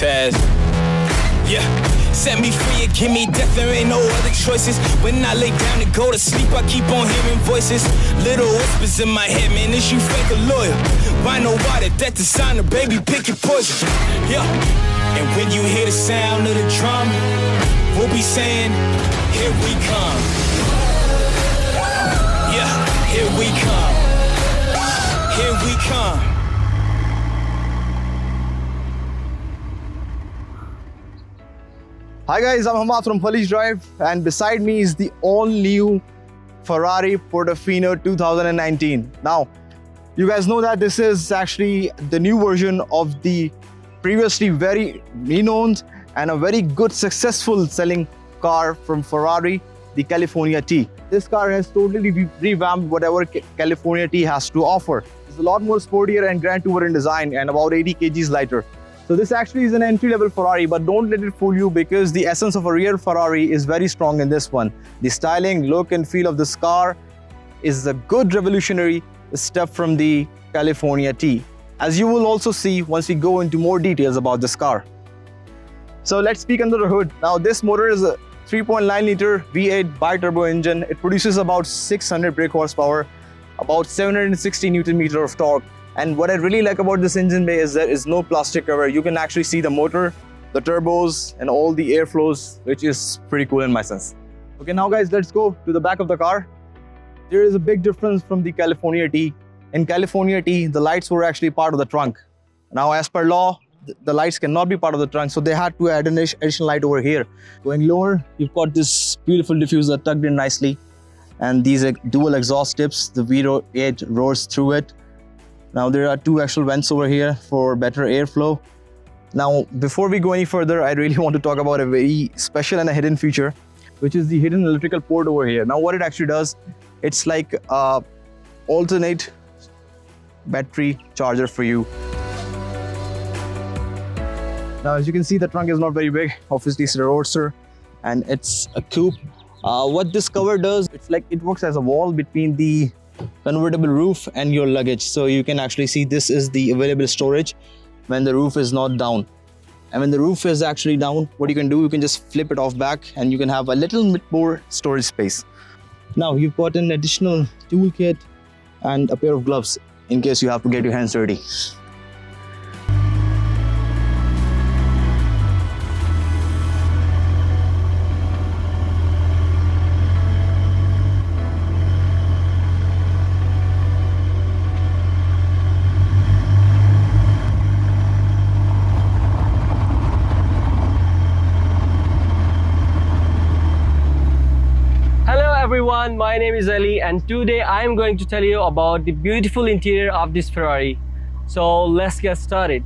task. Yeah, set me free and give me death, there ain't no other choices. When I lay down to go to sleep, I keep on hearing voices. Little whispers in my head, man, is you fake a lawyer? Why know why the death designer, baby, pick your poison. Yeah, and when you hear the sound of the drum, we'll be saying, here we come. Yeah, here we come. Here we come. Hi guys, I'm Hamad from Khaleej Drive, and beside me is the all-new Ferrari Portofino 2019. Now, you guys know that this is actually the new version of the previously very renowned and a very good successful selling car from Ferrari, the California T. This car has totally revamped whatever California T has to offer. It's a lot more sportier and grand tour in design and about 80 kgs lighter. So this actually is an entry-level Ferrari, but don't let it fool you because the essence of a real Ferrari is very strong in this one. The styling, look and feel of this car is a good revolutionary step from the California T, as you will also see once we go into more details about this car. So let's speak under the hood. Now this motor is a 3.9-liter V8 bi-turbo engine. It produces about 600 brake horsepower, about 760 Nm of torque. And what I really like about this engine bay is there is no plastic cover. You can actually see the motor, the turbos, and all the airflows, which is pretty cool in my sense. Okay, now guys, let's go to the back of the car. There is a big difference from the California T. In California T, the lights were actually part of the trunk. Now, as per law, the lights cannot be part of the trunk, so they had to add an additional light over here. Going lower, you've got this beautiful diffuser tucked in nicely, and these dual exhaust tips. The V8 roars through it. Now there are two actual vents over here for better airflow. Now before we go any further, I really want to talk about a very special and a hidden feature, which is the hidden electrical port over here. Now what it actually does, it's like a alternate battery charger for you. Now as you can see, the trunk is not very big. Obviously it's a roadster and it's a coupe. What this cover does, it's like it works as a wall between the convertible roof and your luggage, so you can actually see this is the available storage when the roof is not down. And when the roof is actually down, what you can do, you can just flip it off back and you can have a little bit more storage space. Now you've got an additional toolkit and a pair of gloves in case you have to get your hands dirty. Everyone, my name is Ali and today I am going to tell you about the beautiful interior of this Ferrari. So let's get started.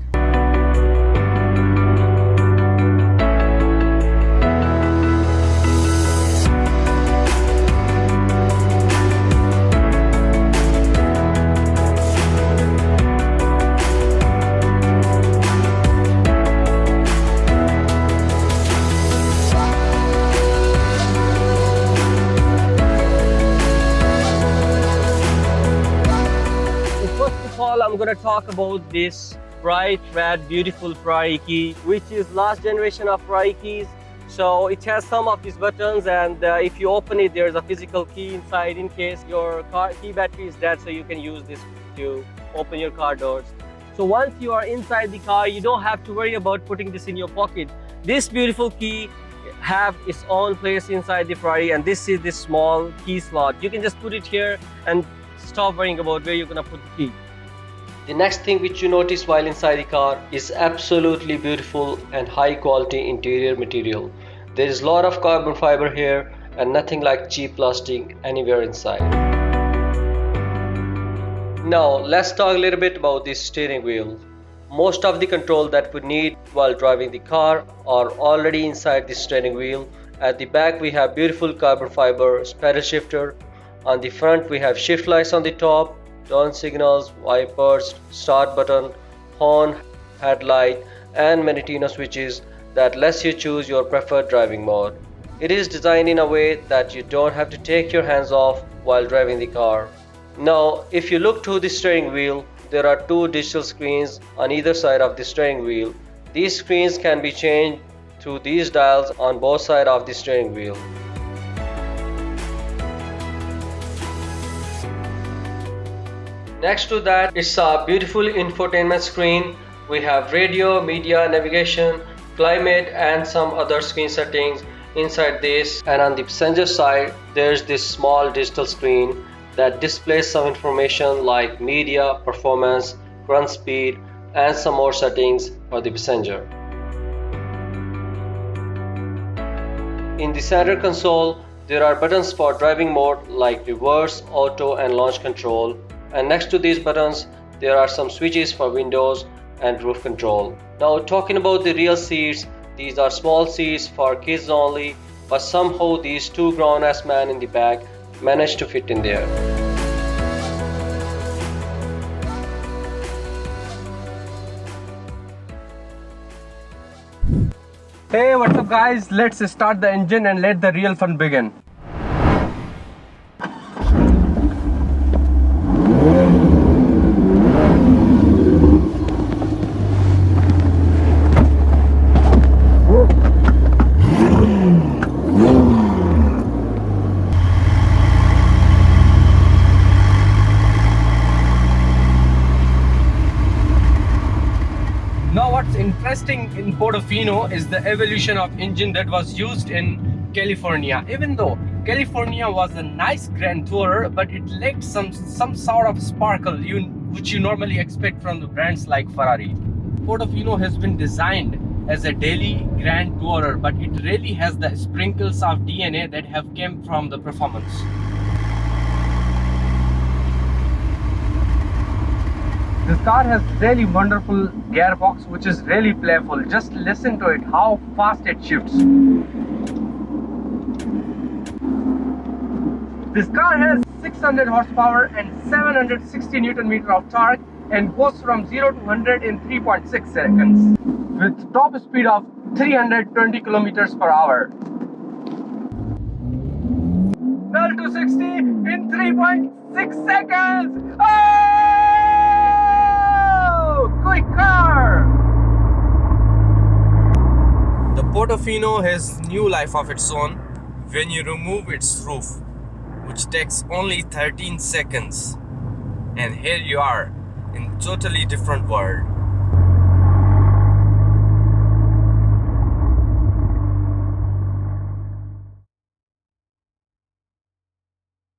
I'm going to talk about this bright red beautiful Ferrari key, which is last generation of Ferrari keys. So it has some of these buttons, and if you open it, there's a physical key inside in case your car key battery is dead, so you can use this to open your car doors. So once you are inside the car, you don't have to worry about putting this in your pocket. This beautiful key have its own place inside the Ferrari, and this is this small key slot. You can just put it here and stop worrying about where you're going to put the key. The next thing which you notice while inside the car is absolutely beautiful and high quality interior material. There is a lot of carbon fiber here and nothing like cheap plastic anywhere inside. Now let's talk a little bit about this steering wheel. Most of the control that we need while driving the car are already inside the steering wheel. At the back we have beautiful carbon fiber pedal shifter. On the front we have shift lights on the top, turn signals, wipers, start button, horn, headlight, and Manettino switches that lets you choose your preferred driving mode. It is designed in a way that you don't have to take your hands off while driving the car. Now, if you look to the steering wheel, there are two digital screens on either side of the steering wheel. These screens can be changed through these dials on both sides of the steering wheel. Next to that, it's a beautiful infotainment screen. We have radio, media, navigation, climate and some other screen settings inside this. And on the passenger side, there's this small digital screen that displays some information like media, performance, run speed and some more settings for the passenger. In the center console, there are buttons for driving mode like reverse, auto and launch control. And next to these buttons, there are some switches for windows and roof control. Now talking about the real seats, these are small seats for kids only, but somehow these two grown-ass men in the back managed to fit in there. Hey, what's up guys? Let's start the engine and let the real fun begin. Now what's interesting in Portofino is the evolution of engine that was used in California. Even though California was a nice grand tourer, but it lacked some sort of sparkle which you normally expect from the brands like Ferrari. Portofino has been designed as a daily grand tourer, but it really has the sprinkles of DNA that have come from the performance. This car has really wonderful gearbox which is really playful. Just listen to it, how fast it shifts. This car has 600 horsepower and 760 Newton meter of torque and goes from 0 to 100 in 3.6 seconds with top speed of 320 kilometers per hour. 0 to 60 in 3.6 seconds! Quick car! The Portofino has new life of its own when you remove its roof, which takes only 13 seconds. And here you are in totally different world.